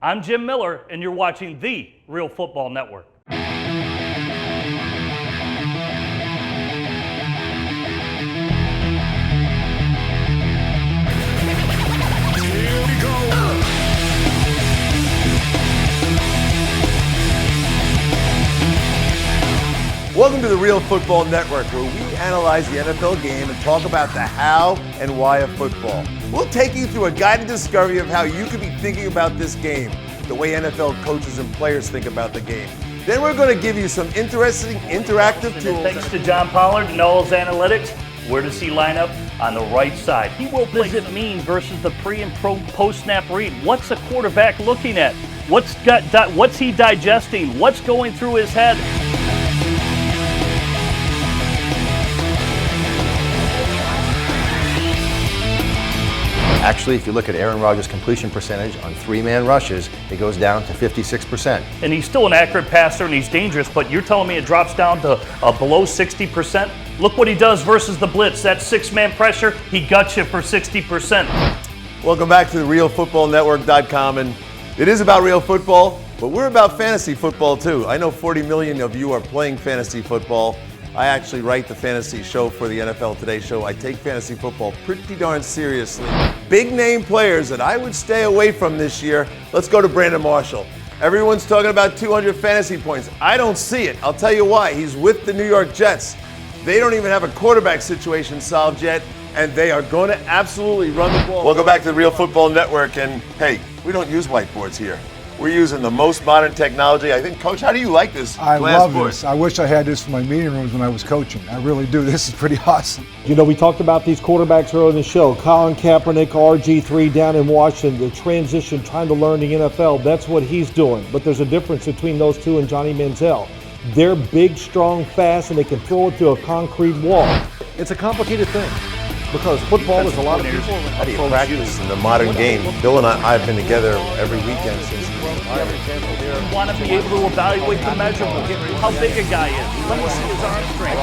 I'm Jim Miller, and you're watching the Real Football Network. Welcome to the Real Football Network, where we analyze the NFL game and talk about the how and why of football. We'll take you through a guided discovery of how you could be thinking about this game, the way NFL coaches and players think about the game. Then we're going to give you some interesting interactive tools. Thanks to John Pollard and all his analytics, where does he line up? On the right side. What does it mean versus the pre and post-snap read? What's a quarterback looking at? What's he digesting? What's going through his head? Actually, if you look at Aaron Rodgers' completion percentage on three-man rushes, it goes down to 56%. And he's still an accurate passer and he's dangerous, but you're telling me it drops down to below 60%? Look what he does versus the blitz. That six-man pressure, he got you for 60%. Welcome back to the RealFootballNetwork.com, and it is about real football, but we're about fantasy football too. I know 40 million of you are playing fantasy football. I actually write the fantasy show for the NFL Today show. I take fantasy football pretty darn seriously. Big name players that I would stay away from this year. Let's go to Brandon Marshall. Everyone's talking about 200 fantasy points. I don't see it. I'll tell you why. He's with the New York Jets. They don't even have a quarterback situation solved yet, and they are going to absolutely run the ball. Welcome back to the Real Football Network, and hey, we don't use whiteboards here. We're using the most modern technology. I think, Coach, how do you like this? I love this. I wish I had this for my meeting rooms when I was coaching. I really do. This is pretty awesome. You know, we talked about these quarterbacks earlier in the show. Colin Kaepernick, RG3 down in Washington, the transition, trying to learn the NFL. That's what he's doing. But there's a difference between those two and Johnny Manziel. They're big, strong, fast, and they can throw it through a concrete wall. It's a complicated thing because football is a lot of people. How do you practice in the modern game? Bill and I have been together every weekend since he was retired. You want to be able to evaluate the measurables, how big a guy is. Let me see his arm strength.